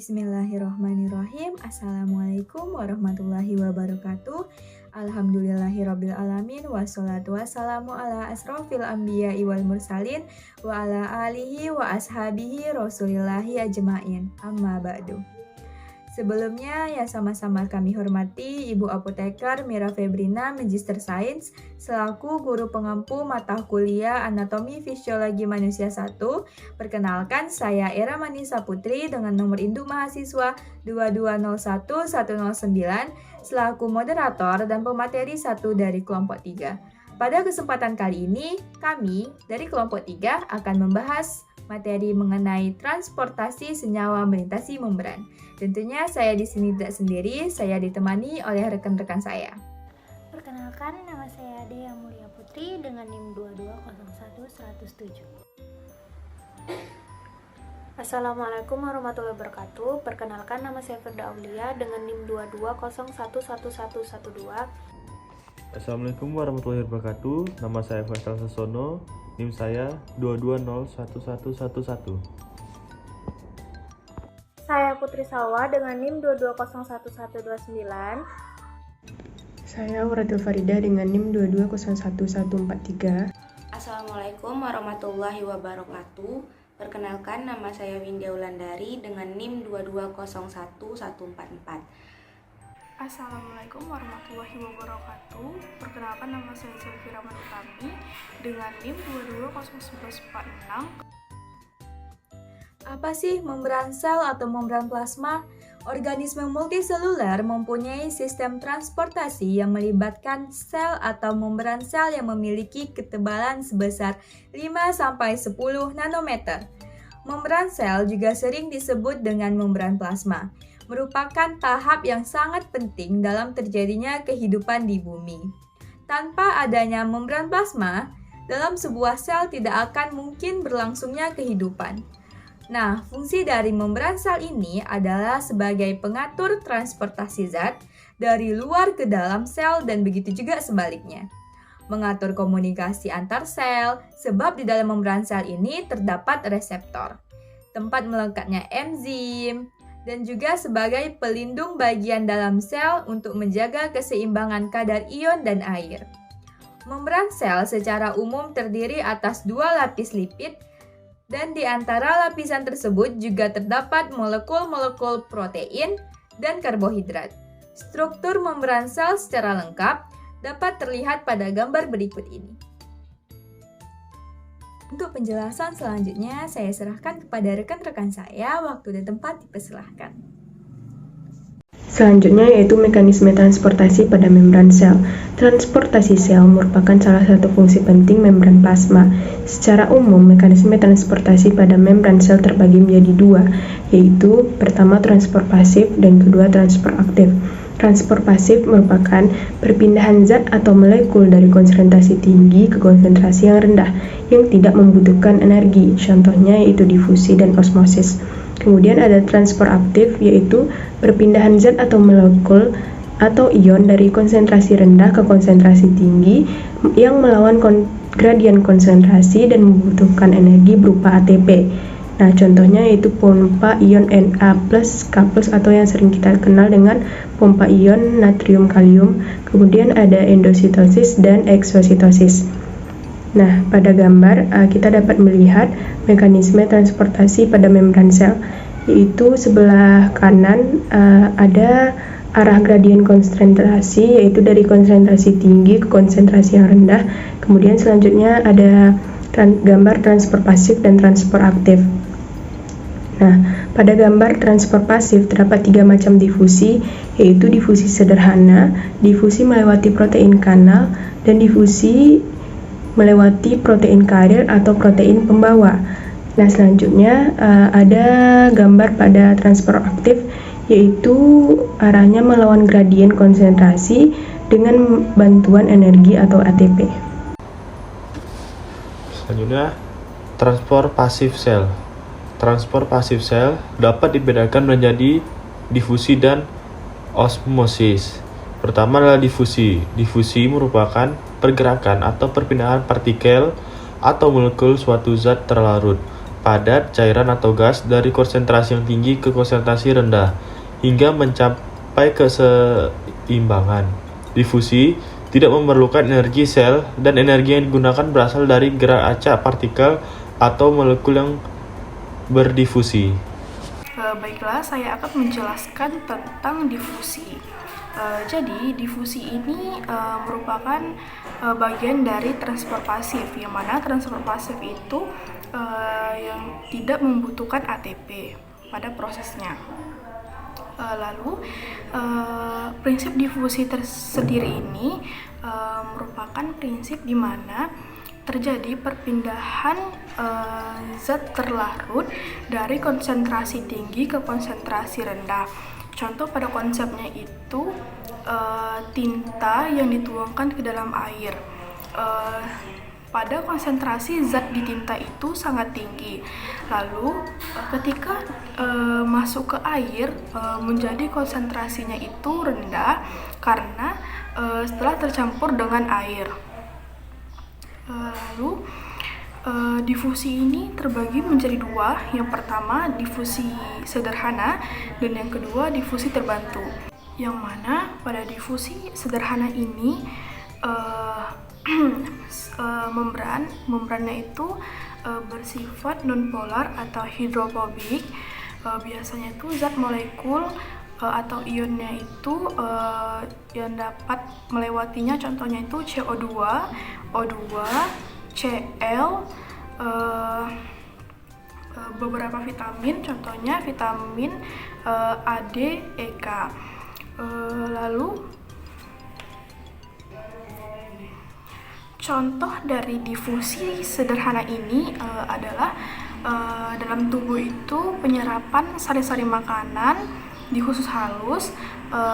Bismillahirrahmanirrahim. Assalamualaikum warahmatullahi wabarakatuh. Alhamdulillahirrabbilalamin. Wassalatu wassalamu ala asrofil anbiya wal mursalin wa ala alihi wa ashabihi rasulillahi ajmain. Amma ba'du. Sebelumnya, yang sama-sama kami hormati Ibu Apoteker Mira Febrina, Magister Sains, selaku guru pengampu mata kuliah Anatomi Fisiologi Manusia 1. Perkenalkan, saya Era Manisa Putri dengan nomor induk mahasiswa 2201-109, selaku moderator dan pemateri 1 dari kelompok 3. Pada kesempatan kali ini, kami dari kelompok 3 akan membahas materi mengenai transportasi senyawa melintasi membran. Tentunya saya di sini tidak sendiri, saya ditemani oleh rekan-rekan saya. Perkenalkan, nama saya Dea Mulia Putri dengan NIM 2201107. Assalamualaikum warahmatullahi wabarakatuh. Perkenalkan, nama saya Firda Aulia dengan NIM 220111112. Assalamualaikum warahmatullahi wabarakatuh. Nama saya Faisal Sasono. NIM saya 2201111. Saya Putri Salwa dengan NIM 2201129. Saya Waratul Farida dengan NIM 2201143. Assalamualaikum warahmatullahi wabarakatuh. Perkenalkan, nama saya Windia Wulandari dengan NIM 2201144. Assalamualaikum warahmatullahi wabarakatuh. Perkenalkan, nama saya Selvira Manutami dengan NIM 2201146. Apa sih membran sel atau membran plasma? Organisme multiseluler mempunyai sistem transportasi yang melibatkan sel atau membran sel yang memiliki ketebalan sebesar 5-10 nanometer. Membran sel juga sering disebut dengan membran plasma, merupakan tahap yang sangat penting dalam terjadinya kehidupan di bumi. Tanpa adanya membran plasma, dalam sebuah sel tidak akan mungkin berlangsungnya kehidupan. Nah, fungsi dari membran sel ini adalah sebagai pengatur transportasi zat dari luar ke dalam sel dan begitu juga sebaliknya. Mengatur komunikasi antar sel, sebab di dalam membran sel ini terdapat reseptor, tempat melekatnya enzim, dan juga sebagai pelindung bagian dalam sel untuk menjaga keseimbangan kadar ion dan air. Membran sel secara umum terdiri atas 2 lapis lipid, dan di antara lapisan tersebut juga terdapat molekul-molekul protein dan karbohidrat. Struktur membran sel secara lengkap dapat terlihat pada gambar berikut ini. Untuk penjelasan selanjutnya, saya serahkan kepada rekan-rekan saya. Waktu dan tempat dipersilahkan. Selanjutnya yaitu mekanisme transportasi pada membran sel. Transportasi sel merupakan salah satu fungsi penting membran plasma. Secara umum, mekanisme transportasi pada membran sel terbagi menjadi 2, yaitu pertama transport pasif dan kedua transport aktif. Transport pasif merupakan perpindahan zat atau molekul dari konsentrasi tinggi ke konsentrasi yang rendah yang tidak membutuhkan energi, contohnya yaitu difusi dan osmosis. Kemudian ada transport aktif, yaitu perpindahan zat atau molekul atau ion dari konsentrasi rendah ke konsentrasi tinggi yang melawan gradien konsentrasi dan membutuhkan energi berupa ATP. Nah, contohnya yaitu pompa ion Na+, K+, atau yang sering kita kenal dengan pompa ion natrium kalium. Kemudian ada endositosis dan eksositosis. Nah, pada gambar kita dapat melihat mekanisme transportasi pada membran sel, yaitu sebelah kanan ada arah gradien konsentrasi, yaitu dari konsentrasi tinggi ke konsentrasi yang rendah. Kemudian selanjutnya ada gambar transport pasif dan transport aktif. Nah, pada gambar transport pasif terdapat 3 macam difusi, yaitu difusi sederhana, difusi melewati protein kanal, dan difusi melewati protein karier atau protein pembawa. Nah, selanjutnya ada gambar pada transport aktif, yaitu arahnya melawan gradien konsentrasi dengan bantuan energi atau ATP. Selanjutnya, transport pasif sel. Transport pasif sel dapat dibedakan menjadi difusi dan osmosis. Pertama adalah difusi. Difusi merupakan pergerakan atau perpindahan partikel atau molekul suatu zat terlarut. padat, cairan atau gas dari konsentrasi yang tinggi ke konsentrasi rendah, hingga mencapai keseimbangan. Difusi tidak memerlukan energi sel, dan energi yang digunakan berasal dari gerak acak partikel atau molekul yang berdifusi. Baiklah, saya akan menjelaskan tentang difusi. Jadi, difusi ini merupakan bagian dari transfer pasif, yang mana transfer pasif itu yang tidak membutuhkan ATP pada prosesnya. Lalu, prinsip difusi tersendiri ini merupakan prinsip di mana terjadi perpindahan zat terlarut dari konsentrasi tinggi ke konsentrasi rendah. Contoh pada konsepnya itu tinta yang dituangkan ke dalam air. Pada konsentrasi zat di tinta itu sangat tinggi. Lalu ketika masuk ke air menjadi konsentrasinya itu rendah karena setelah tercampur dengan air. Lalu difusi ini terbagi menjadi dua. Yang pertama difusi sederhana dan yang kedua difusi terbantu. Yang mana pada difusi sederhana ini membrannya itu bersifat nonpolar atau hidrofobik. Biasanya itu zat molekul atau ionnya itu yang dapat melewatinya, contohnya itu CO2, O2, Cl, beberapa vitamin, contohnya vitamin A, D, E, K. Lalu contoh dari difusi sederhana ini adalah dalam tubuh itu penyerapan sari-sari makanan di usus halus,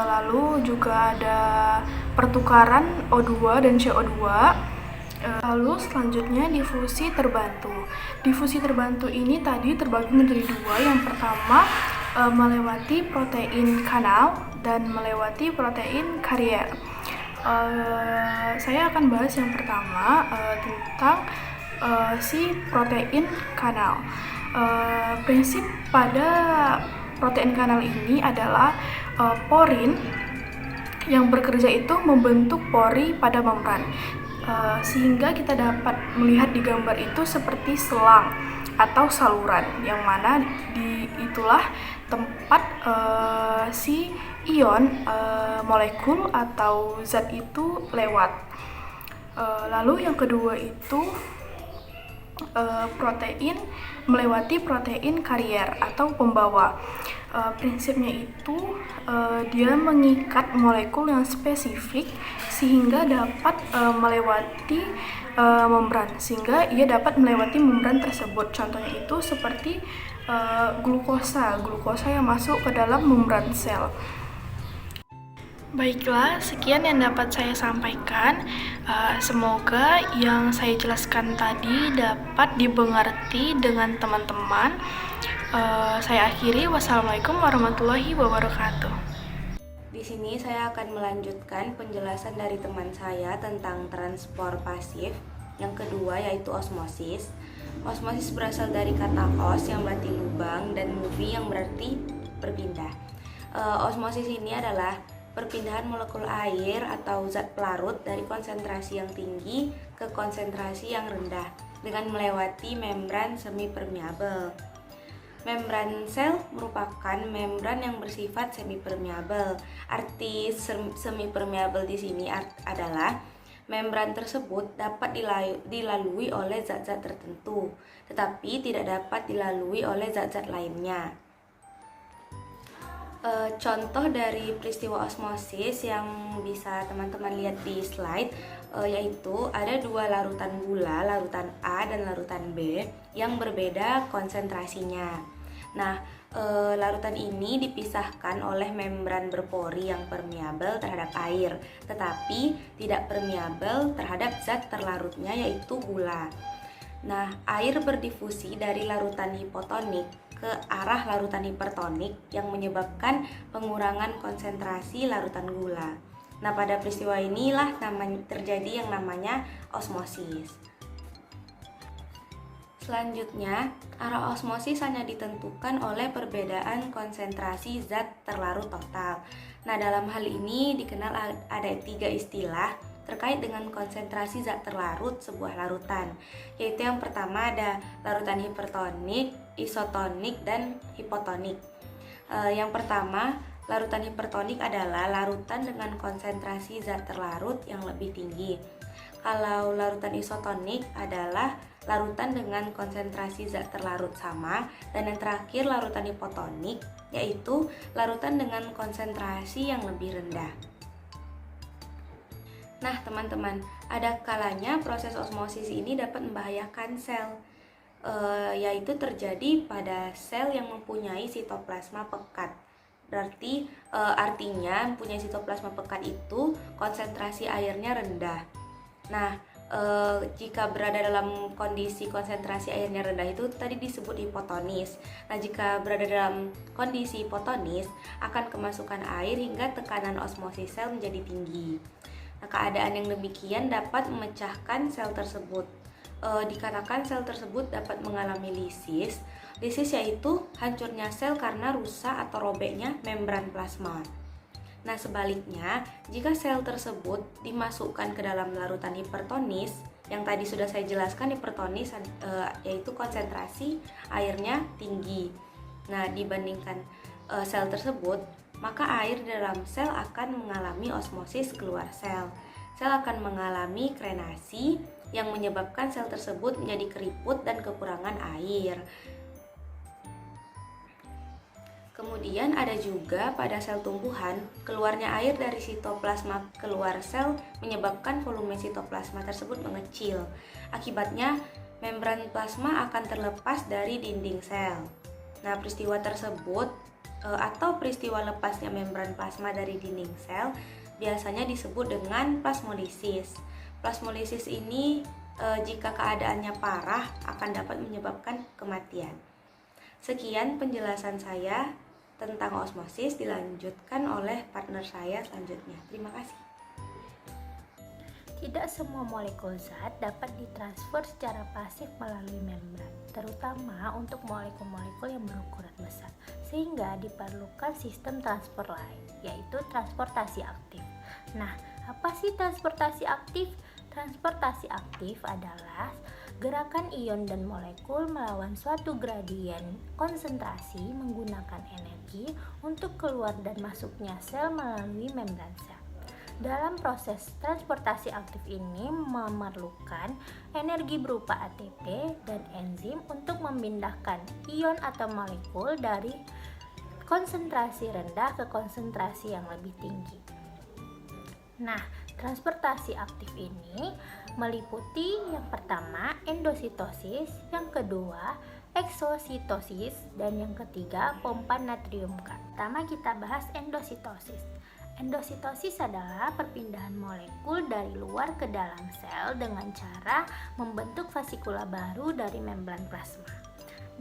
lalu juga ada pertukaran O2 dan CO2. Lalu selanjutnya difusi terbantu. Difusi terbantu ini tadi terbagi menjadi dua. Yang pertama melewati protein kanal dan melewati protein karier. Saya akan bahas yang pertama tentang si protein kanal. Prinsip pada protein kanal ini adalah porin yang bekerja itu membentuk pori pada membran. Sehingga kita dapat melihat di gambar itu seperti selang atau saluran, yang mana itulah tempat si ion molekul atau zat itu lewat. Lalu yang kedua itu protein melewati protein karier atau pembawa. Prinsipnya itu dia mengikat molekul yang spesifik sehingga dapat melewati membran, sehingga ia dapat melewati membran tersebut. Contohnya itu seperti glukosa yang masuk ke dalam membran sel. Baiklah, sekian yang dapat saya sampaikan. Semoga yang saya jelaskan tadi dapat dimengerti dengan teman-teman. Saya akhiri. Wassalamualaikum warahmatullahi wabarakatuh. Di sini saya akan melanjutkan penjelasan dari teman saya tentang transport pasif. Yang kedua yaitu osmosis. Osmosis berasal dari kata os yang berarti lubang dan movi yang berarti berpindah. Osmosis ini adalah perpindahan molekul air atau zat pelarut dari konsentrasi yang tinggi ke konsentrasi yang rendah dengan melewati membran semi-permeabel. Membran sel merupakan membran yang bersifat semi-permeabel. Arti semi-permeabel di sini adalah membran tersebut dapat dilalui oleh zat-zat tertentu, tetapi tidak dapat dilalui oleh zat-zat lainnya. Contoh dari peristiwa osmosis yang bisa teman-teman lihat di slide yaitu ada dua larutan gula, larutan A dan larutan B yang berbeda konsentrasinya. Nah, larutan ini dipisahkan oleh membran berpori yang permeabel terhadap air, tetapi tidak permeabel terhadap zat terlarutnya yaitu gula. Nah, air berdifusi dari larutan hipotonik ke arah larutan hipertonik yang menyebabkan pengurangan konsentrasi larutan gula. Nah, pada peristiwa inilah terjadi yang namanya osmosis. Selanjutnya, arah osmosis hanya ditentukan oleh perbedaan konsentrasi zat terlarut total. Nah, dalam hal ini dikenal ada 3 istilah terkait dengan konsentrasi zat terlarut sebuah larutan, yaitu yang pertama ada larutan hipertonik, isotonik, dan hipotonik. Yang pertama, larutan hipertonik adalah larutan dengan konsentrasi zat terlarut yang lebih tinggi. Kalau larutan isotonik adalah larutan dengan konsentrasi zat terlarut sama, dan yang terakhir larutan hipotonik yaitu larutan dengan konsentrasi yang lebih rendah. Nah, teman-teman, ada kalanya proses osmosis ini dapat membahayakan sel, yaitu terjadi pada sel yang mempunyai sitoplasma pekat. Berarti artinya mempunyai sitoplasma pekat itu konsentrasi airnya rendah. Nah, jika berada dalam kondisi konsentrasi airnya rendah itu tadi disebut hipotonis. Nah, jika berada dalam kondisi hipotonis akan kemasukan air hingga tekanan osmosis sel menjadi tinggi. Nah, keadaan yang demikian dapat memecahkan sel tersebut. Dikatakan sel tersebut dapat mengalami lisis. Lisis yaitu hancurnya sel karena rusak atau robeknya membran plasma. Nah, sebaliknya, jika sel tersebut dimasukkan ke dalam larutan hipertonis, yang tadi sudah saya jelaskan, hipertonis yaitu konsentrasi airnya tinggi. Nah, dibandingkan sel tersebut, maka air di dalam sel akan mengalami osmosis keluar sel. Sel akan mengalami krenasi yang menyebabkan sel tersebut menjadi keriput dan kekurangan air. Kemudian ada juga pada sel tumbuhan, keluarnya air dari sitoplasma keluar sel menyebabkan volume sitoplasma tersebut mengecil. Akibatnya, membran plasma akan terlepas dari dinding sel. Nah, peristiwa tersebut atau peristiwa lepasnya membran plasma dari dinding sel biasanya disebut dengan plasmolisis. Plasmolisis ini jika keadaannya parah akan dapat menyebabkan kematian. Sekian penjelasan saya tentang osmosis, dilanjutkan oleh partner saya selanjutnya. Terima kasih. Tidak semua molekul zat dapat ditransfer secara pasif melalui membran, terutama untuk molekul-molekul yang berukuran besar, sehingga diperlukan sistem transport lain, yaitu transportasi aktif. Nah, apa sih transportasi aktif? Transportasi aktif adalah gerakan ion dan molekul melawan suatu gradien konsentrasi menggunakan energi untuk keluar dan masuknya sel melalui membran sel. Dalam proses transportasi aktif ini memerlukan energi berupa ATP dan enzim untuk memindahkan ion atau molekul dari konsentrasi rendah ke konsentrasi yang lebih tinggi. Nah, transportasi aktif ini meliputi yang pertama endositosis, yang kedua eksositosis, dan yang ketiga pompa natrium K. Pertama kita bahas endositosis. Endositosis adalah perpindahan molekul dari luar ke dalam sel dengan cara membentuk vasikula baru dari membran plasma.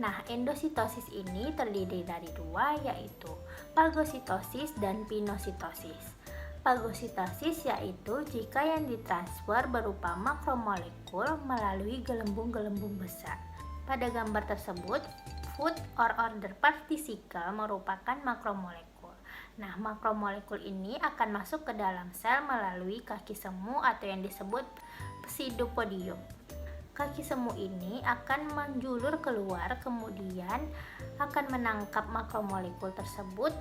Nah, endositosis ini terdiri dari dua, yaitu fagositosis dan pinositosis. Fagositosis yaitu jika yang ditransfer berupa makromolekul melalui gelembung-gelembung besar. Pada gambar tersebut, food or order particle merupakan makromolekul. Nah, makromolekul ini akan masuk ke dalam sel melalui kaki semu atau yang disebut pseudopodium. Kaki semu ini akan menjulur keluar, kemudian akan menangkap makromolekul tersebut.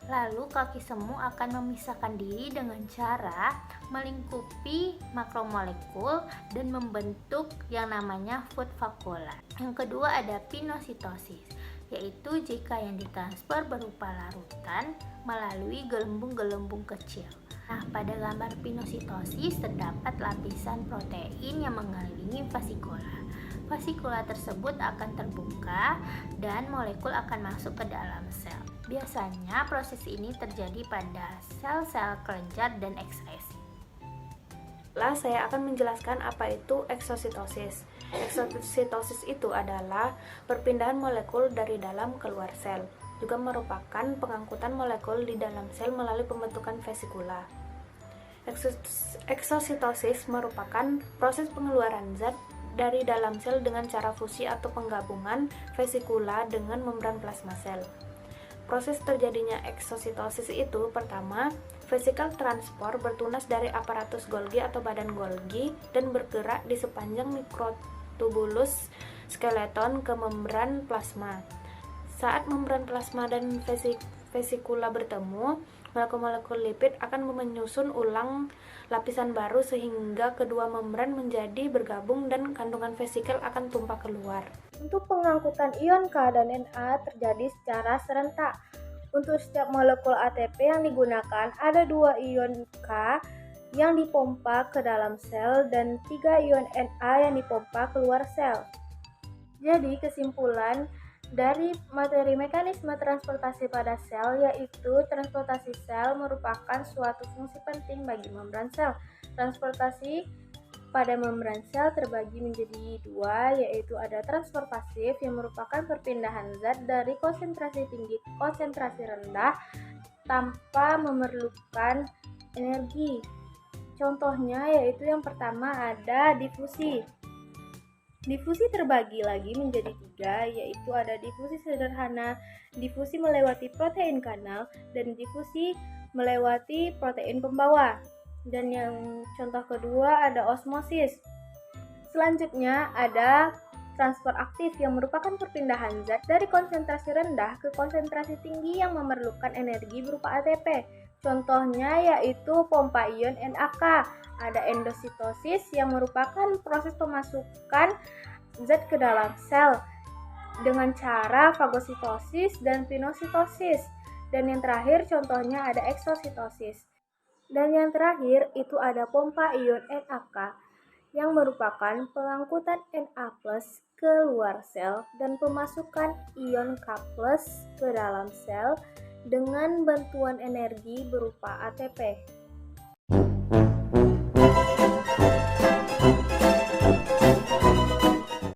Lalu kaki semu akan memisahkan diri dengan cara melingkupi makromolekul dan membentuk yang namanya food vakuola. Yang kedua ada pinositosis, yaitu jika yang ditransfer berupa larutan melalui gelembung-gelembung kecil. Nah, pada gambar pinositosis terdapat lapisan protein yang mengelilingi vasikula. Vasikula tersebut akan terbuka dan molekul akan masuk ke dalam sel. Biasanya proses ini terjadi pada sel-sel kelenjar dan ekskresi. Lah, saya akan menjelaskan apa itu eksositosis. Eksositosis itu adalah perpindahan molekul dari dalam keluar sel. Juga merupakan pengangkutan molekul di dalam sel melalui pembentukan vasikula. Eksositosis merupakan proses pengeluaran zat dari dalam sel dengan cara fusi atau penggabungan vesikula dengan membran plasma sel. Proses terjadinya eksositosis itu pertama, vesikel transport bertunas dari aparatus Golgi atau badan Golgi dan bergerak di sepanjang mikrotubulus skeleton ke membran plasma. Saat membran plasma dan vesikula bertemu, molekul-molekul lipid akan menyusun ulang lapisan baru sehingga kedua membran menjadi bergabung dan kandungan vesikel akan tumpah keluar. Untuk pengangkutan ion K dan Na terjadi secara serentak. Untuk setiap molekul ATP yang digunakan, ada 2 ion K yang dipompa ke dalam sel dan 3 ion Na yang dipompa keluar sel. Jadi kesimpulan dari materi mekanisme transportasi pada sel yaitu transportasi sel merupakan suatu fungsi penting bagi membran sel. Transportasi pada membran sel terbagi menjadi 2, yaitu ada transport pasif yang merupakan perpindahan zat dari konsentrasi tinggi ke konsentrasi rendah tanpa memerlukan energi. Contohnya yaitu yang pertama ada difusi. Difusi terbagi lagi menjadi 3, yaitu ada difusi sederhana, difusi melewati protein kanal, dan difusi melewati protein pembawa. Dan yang contoh kedua ada osmosis. Selanjutnya ada transport aktif yang merupakan perpindahan zat dari konsentrasi rendah ke konsentrasi tinggi yang memerlukan energi berupa ATP. Contohnya yaitu pompa ion NaK. Ada endositosis yang merupakan proses pemasukan zat ke dalam sel dengan cara fagositosis dan pinositosis. Dan yang terakhir contohnya ada eksositosis. Dan yang terakhir itu ada pompa ion NaK yang merupakan pengangkutan Na+ keluar sel dan pemasukan ion K+ ke dalam sel dengan bantuan energi berupa ATP.